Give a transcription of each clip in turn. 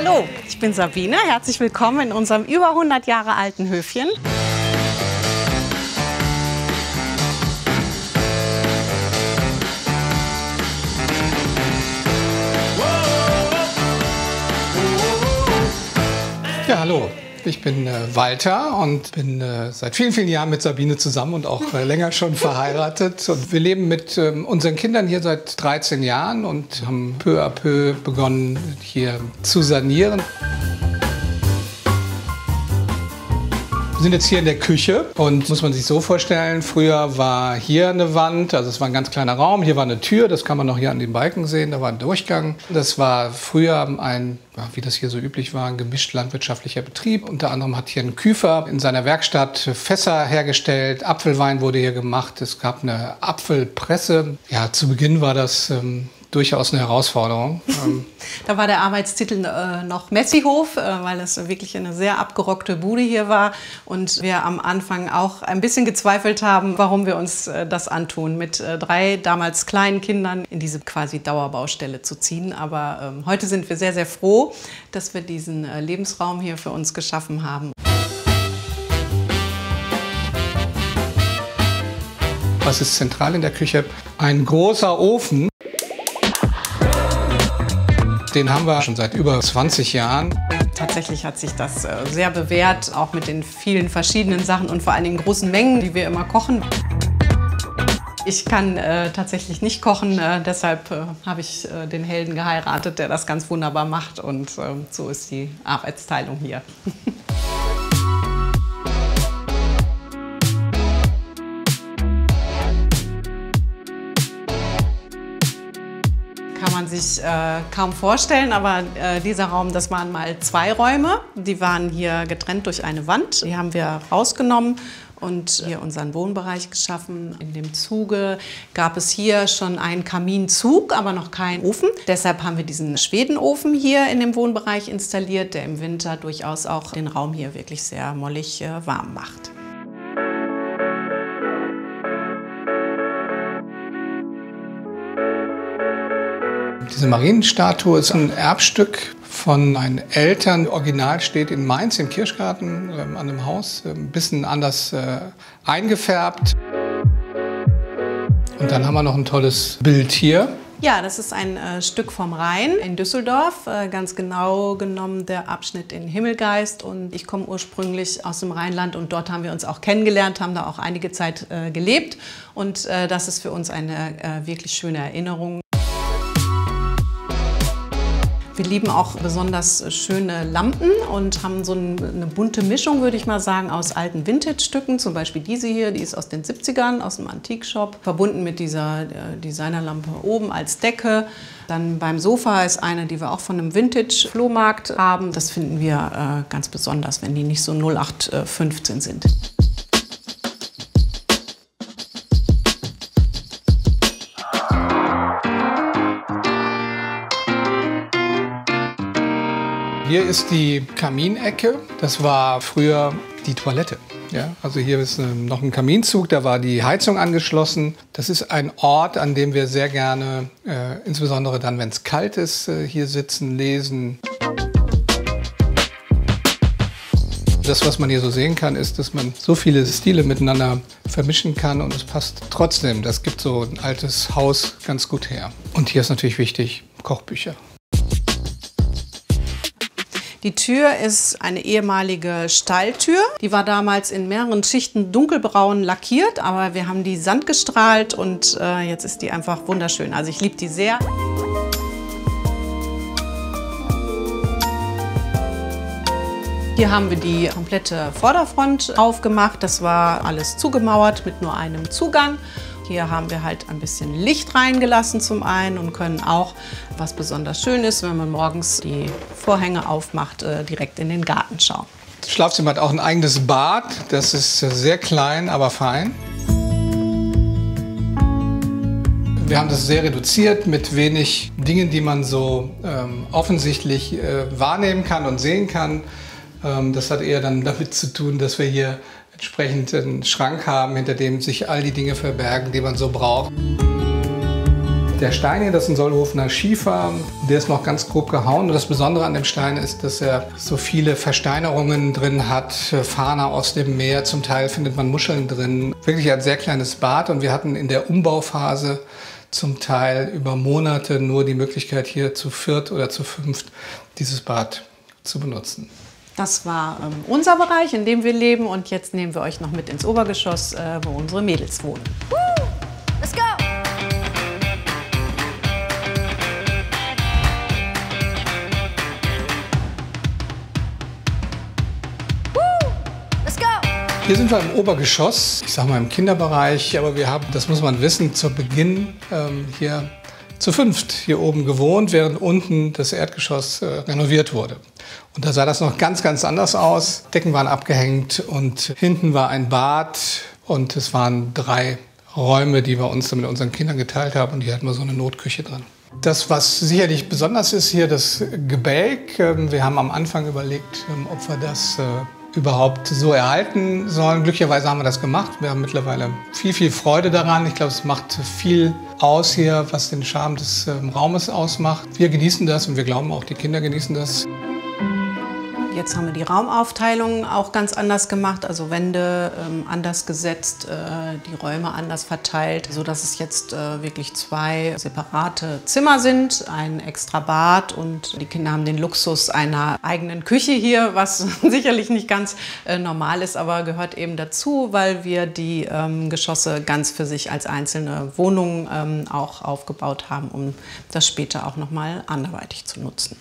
Hallo, ich bin Sabine. Herzlich willkommen in unserem über 100 Jahre alten Höfchen. Ja, hallo. Ich bin Walter und bin seit vielen, vielen Jahren mit Sabine zusammen und auch länger schon verheiratet. Und wir leben mit unseren Kindern hier seit 13 Jahren und haben peu à peu begonnen, hier zu sanieren. Wir sind jetzt hier in der Küche und muss man sich so vorstellen, früher war hier eine Wand, also es war ein ganz kleiner Raum, hier war eine Tür, das kann man noch hier an den Balken sehen, da war ein Durchgang. Das war früher ein, wie das hier so üblich war, ein gemischt landwirtschaftlicher Betrieb. Unter anderem hat hier ein Küfer in seiner Werkstatt Fässer hergestellt, Apfelwein wurde hier gemacht, es gab eine Apfelpresse. Ja, zu Beginn war das durchaus eine Herausforderung. Da war der Arbeitstitel noch Messihof, weil es wirklich eine sehr abgerockte Bude hier war und wir am Anfang auch ein bisschen gezweifelt haben, warum wir uns das antun, mit 3 damals kleinen Kindern in diese quasi Dauerbaustelle zu ziehen. Aber heute sind wir sehr, sehr froh, dass wir diesen Lebensraum hier für uns geschaffen haben. Was ist zentral in der Küche? Ein großer Ofen. Den haben wir schon seit über 20 Jahren. Tatsächlich hat sich das sehr bewährt, auch mit den vielen verschiedenen Sachen und vor allen Dingen großen Mengen, die wir immer kochen. Ich kann tatsächlich nicht kochen, deshalb habe ich den Helden geheiratet, der das ganz wunderbar macht und so ist die Arbeitsteilung hier. Kann man sich kaum vorstellen, aber dieser Raum, das waren mal 2 Räume. Die waren hier getrennt durch eine Wand. Die haben wir rausgenommen und hier unseren Wohnbereich geschaffen. In dem Zuge gab es hier schon einen Kaminzug, aber noch keinen Ofen. Deshalb haben wir diesen Schwedenofen hier in dem Wohnbereich installiert, der im Winter durchaus auch den Raum hier wirklich sehr mollig warm macht. Diese Marienstatue ist ein Erbstück von meinen Eltern. Original steht in Mainz im Kirschgarten an einem Haus, ein bisschen anders eingefärbt. Und dann haben wir noch ein tolles Bild hier. Ja, das ist ein Stück vom Rhein in Düsseldorf, ganz genau genommen der Abschnitt in Himmelgeist. Und ich komme ursprünglich aus dem Rheinland und dort haben wir uns auch kennengelernt, haben da auch einige Zeit gelebt. Und das ist für uns eine wirklich schöne Erinnerung. Wir lieben auch besonders schöne Lampen und haben so eine bunte Mischung, würde ich mal sagen, aus alten Vintage-Stücken. Zum Beispiel diese hier, die ist aus den 70ern, aus dem Antikshop. Verbunden mit dieser Designerlampe oben als Decke. Dann beim Sofa ist eine, die wir auch von einem Vintage-Flohmarkt haben. Das finden wir ganz besonders, wenn die nicht so 0815 sind. Hier ist die Kaminecke. Das war früher die Toilette. Ja, also hier ist noch ein Kaminzug, da war die Heizung angeschlossen. Das ist ein Ort, an dem wir sehr gerne, insbesondere dann, wenn es kalt ist, hier sitzen, lesen. Das, was man hier so sehen kann, ist, dass man so viele Stile miteinander vermischen kann und es passt trotzdem. Das gibt so ein altes Haus ganz gut her. Und hier ist natürlich wichtig, Kochbücher. Die Tür ist eine ehemalige Stalltür. Die war damals in mehreren Schichten dunkelbraun lackiert, aber wir haben die sandgestrahlt und jetzt ist die einfach wunderschön. Also ich liebe die sehr. Hier haben wir die komplette Vorderfront aufgemacht. Das war alles zugemauert mit nur einem Zugang. Hier haben wir halt ein bisschen Licht reingelassen zum einen und können auch, was besonders schön ist, wenn man morgens die Vorhänge aufmacht, direkt in den Garten schauen. Das Schlafzimmer hat auch ein eigenes Bad. Das ist sehr klein, aber fein. Wir haben das sehr reduziert mit wenig Dingen, die man so offensichtlich wahrnehmen kann und sehen kann. Das hat eher dann damit zu tun, dass wir hier entsprechend einen Schrank haben, hinter dem sich all die Dinge verbergen, die man so braucht. Der Stein hier, das ist ein Sollhofener Schiefer, der ist noch ganz grob gehauen. Und das Besondere an dem Stein ist, dass er so viele Versteinerungen drin hat, Farne aus dem Meer, zum Teil findet man Muscheln drin. Wirklich ein sehr kleines Bad und wir hatten in der Umbauphase zum Teil über Monate nur die Möglichkeit, hier zu viert oder zu fünft dieses Bad zu benutzen. Das war unser Bereich, in dem wir leben, und jetzt nehmen wir euch noch mit ins Obergeschoss, wo unsere Mädels wohnen. Let's go! Hier sind wir im Obergeschoss, ich sage mal im Kinderbereich, aber wir haben, das muss man wissen, zu Beginn hier zu fünft hier oben gewohnt, während unten das Erdgeschoss renoviert wurde. Und da sah das noch ganz, ganz anders aus. Decken waren abgehängt und hinten war ein Bad und es waren 3 Räume, die wir uns mit unseren Kindern geteilt haben, und hier hatten wir so eine Notküche drin. Das, was sicherlich besonders ist, hier das Gebälk. Wir haben am Anfang überlegt, ob wir das überhaupt so erhalten sollen. Glücklicherweise haben wir das gemacht. Wir haben mittlerweile viel, viel Freude daran. Ich glaube, es macht viel aus hier, was den Charme des Raumes ausmacht. Wir genießen das und wir glauben auch, die Kinder genießen das. Jetzt haben wir die Raumaufteilung auch ganz anders gemacht, also Wände anders gesetzt, die Räume anders verteilt, sodass es jetzt wirklich 2 separate Zimmer sind, ein extra Bad, und die Kinder haben den Luxus einer eigenen Küche hier, was sicherlich nicht ganz normal ist, aber gehört eben dazu, weil wir die Geschosse ganz für sich als einzelne Wohnungen auch aufgebaut haben, um das später auch noch mal anderweitig zu nutzen.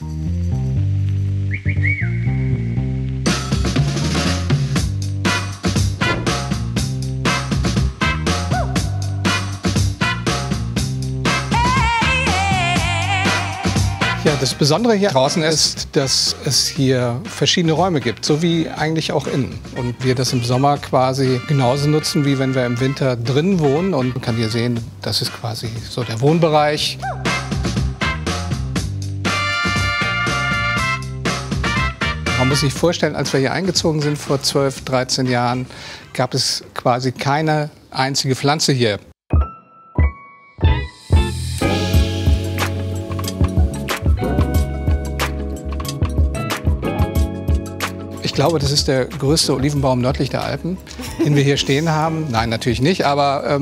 Ja, das Besondere hier draußen ist, dass es hier verschiedene Räume gibt, so wie eigentlich auch innen. Und wir das im Sommer quasi genauso nutzen, wie wenn wir im Winter drin wohnen. Und man kann hier sehen, das ist quasi so der Wohnbereich. Man muss sich vorstellen, als wir hier eingezogen sind vor 12, 13 Jahren, gab es quasi keine einzige Pflanze hier. Ich glaube, das ist der größte Olivenbaum nördlich der Alpen, den wir hier stehen haben. Nein, natürlich nicht, aber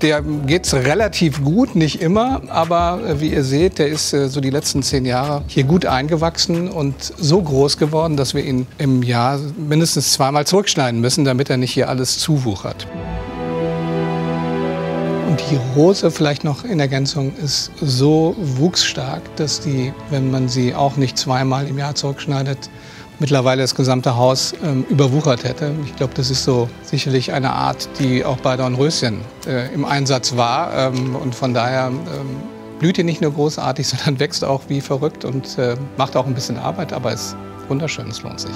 der geht relativ gut, nicht immer. Aber wie ihr seht, der ist so die letzten 10 Jahre hier gut eingewachsen und so groß geworden, dass wir ihn im Jahr mindestens 2-mal zurückschneiden müssen, damit er nicht hier alles zuwuchert. Und die Rose, vielleicht noch in Ergänzung, ist so wuchsstark, dass die, wenn man sie auch nicht 2-mal im Jahr zurückschneidet, mittlerweile das gesamte Haus überwuchert hätte. Ich glaube, das ist so sicherlich eine Art, die auch bei Dornröschen im Einsatz war. Und von daher blüht die nicht nur großartig, sondern wächst auch wie verrückt und macht auch ein bisschen Arbeit, aber ist wunderschön, es lohnt sich.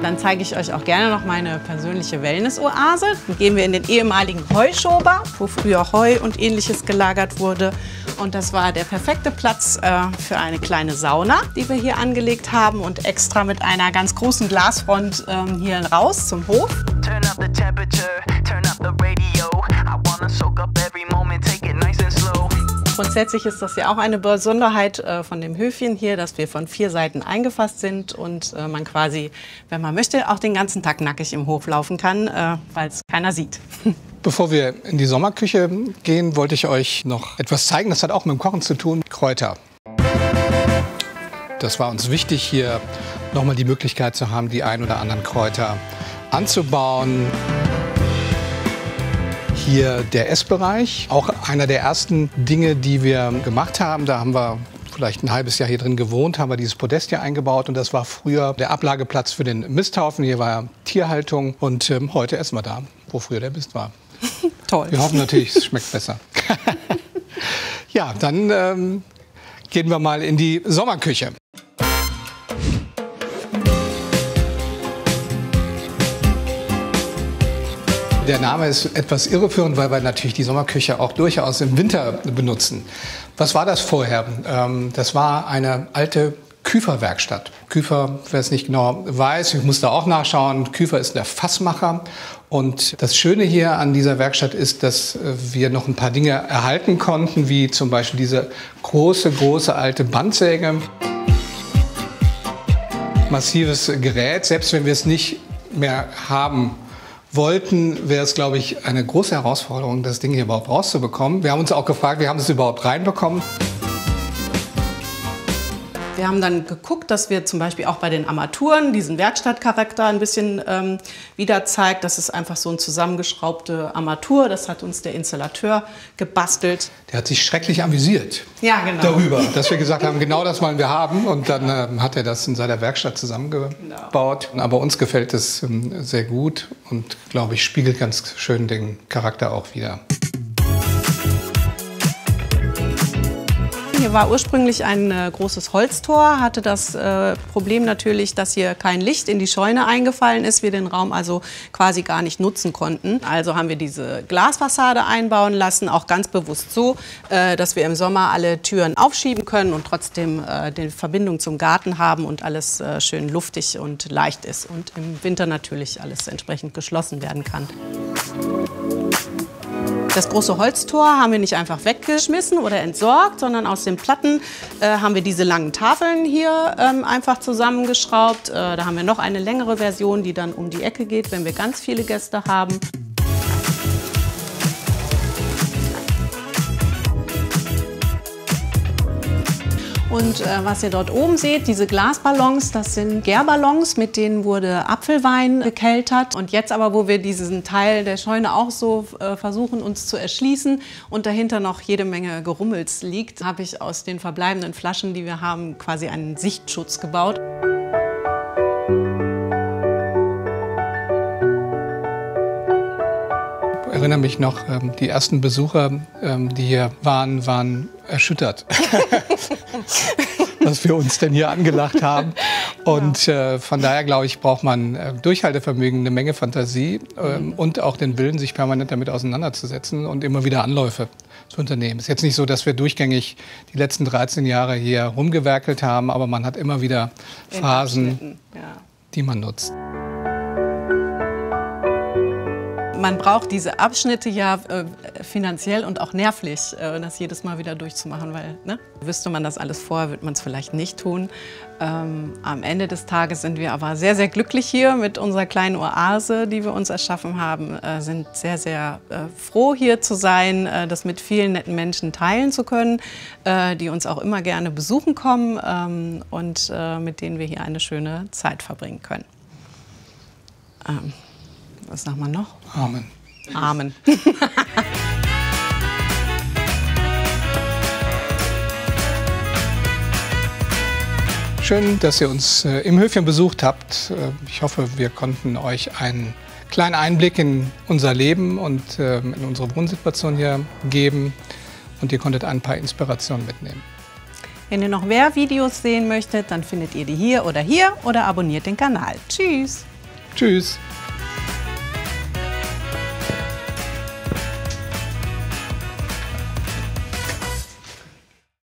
Dann zeige ich euch auch gerne noch meine persönliche Wellness-Oase. Dann gehen wir in den ehemaligen Heuschober, wo früher Heu und Ähnliches gelagert wurde. Und das war der perfekte Platz für eine kleine Sauna, die wir hier angelegt haben, und extra mit einer ganz großen Glasfront hier raus zum Hof. Turn up the temperature, turn up the radio. I wanna soak up every moment, take it nice and slow. Grundsätzlich ist das ja auch eine Besonderheit von dem Höfchen hier, dass wir von 4 Seiten eingefasst sind und man quasi, wenn man möchte, auch den ganzen Tag nackig im Hof laufen kann, weil es keiner sieht. Bevor wir in die Sommerküche gehen, wollte ich euch noch etwas zeigen. Das hat auch mit dem Kochen zu tun. Kräuter. Das war uns wichtig, hier nochmal die Möglichkeit zu haben, die ein oder anderen Kräuter anzubauen. Hier der Essbereich, auch einer der ersten Dinge, die wir gemacht haben. Da haben wir vielleicht ein halbes Jahr hier drin gewohnt, haben wir dieses Podest hier eingebaut, und das war früher der Ablageplatz für den Misthaufen. Hier war Tierhaltung, und heute essen wir da, wo früher der Mist war. Toll. Wir hoffen natürlich, es schmeckt besser. Ja, dann gehen wir mal in die Sommerküche. Der Name ist etwas irreführend, weil wir natürlich die Sommerküche auch durchaus im Winter benutzen. Was war das vorher? Das war eine alte Küferwerkstatt. Küfer, wer es nicht genau weiß, ich muss da auch nachschauen, Küfer ist der Fassmacher Und das Schöne hier an dieser Werkstatt ist, dass wir noch ein paar Dinge erhalten konnten, wie zum Beispiel diese große alte Bandsäge. Massives Gerät, selbst wenn wir es nicht mehr haben wollten, wäre es, glaube ich, eine große Herausforderung, das Ding hier überhaupt rauszubekommen. Wir haben uns auch gefragt, wie haben es überhaupt reinbekommen? Wir haben dann geguckt, dass wir zum Beispiel auch bei den Armaturen diesen Werkstattcharakter ein bisschen wieder zeigt. Das ist einfach so eine zusammengeschraubte Armatur. Das hat uns der Installateur gebastelt. Der hat sich schrecklich amüsiert darüber, dass wir gesagt haben, genau das wollen wir haben. Und dann hat er das in seiner Werkstatt zusammengebaut. Genau. Aber uns gefällt es sehr gut und, glaube ich, spiegelt ganz schön den Charakter auch wider. Hier war ursprünglich ein großes Holztor, hatte das Problem natürlich, dass hier kein Licht in die Scheune eingefallen ist, wir den Raum also quasi gar nicht nutzen konnten. Also haben wir diese Glasfassade einbauen lassen, auch ganz bewusst so, dass wir im Sommer alle Türen aufschieben können und trotzdem die Verbindung zum Garten haben und alles schön luftig und leicht ist und im Winter natürlich alles entsprechend geschlossen werden kann. Das große Holztor haben wir nicht einfach weggeschmissen oder entsorgt, sondern aus den Platten haben wir diese langen Tafeln hier einfach zusammengeschraubt. Da haben wir noch eine längere Version, die dann um die Ecke geht, wenn wir ganz viele Gäste haben. Und was ihr dort oben seht, diese Glasballons, das sind Gärballons, mit denen wurde Apfelwein gekeltert. Und jetzt aber, wo wir diesen Teil der Scheune auch so versuchen uns zu erschließen und dahinter noch jede Menge Gerummels liegt, habe ich aus den verbleibenden Flaschen, die wir haben, quasi einen Sichtschutz gebaut. Ich erinnere mich noch, die ersten Besucher, die hier waren erschüttert, was wir uns denn hier angelacht haben. Und von daher, glaube ich, braucht man Durchhaltevermögen, eine Menge Fantasie und auch den Willen, sich permanent damit auseinanderzusetzen und immer wieder Anläufe zu unternehmen. Es ist jetzt nicht so, dass wir durchgängig die letzten 13 Jahre hier rumgewerkelt haben, aber man hat immer wieder Phasen, die man nutzt. Man braucht diese Abschnitte ja finanziell und auch nervlich, das jedes Mal wieder durchzumachen, weil wüsste man das alles vorher, würde man es vielleicht nicht tun. Am Ende des Tages sind wir aber sehr, sehr glücklich hier mit unserer kleinen Oase, die wir uns erschaffen haben, sind sehr, sehr froh hier zu sein, das mit vielen netten Menschen teilen zu können, die uns auch immer gerne besuchen kommen und mit denen wir hier eine schöne Zeit verbringen können. Was sagt man noch? Amen. Amen. Schön, dass ihr uns im Höfchen besucht habt. Ich hoffe, wir konnten euch einen kleinen Einblick in unser Leben und in unsere Wohnsituation hier geben. Und ihr konntet ein paar Inspirationen mitnehmen. Wenn ihr noch mehr Videos sehen möchtet, dann findet ihr die hier oder abonniert den Kanal. Tschüss. Tschüss.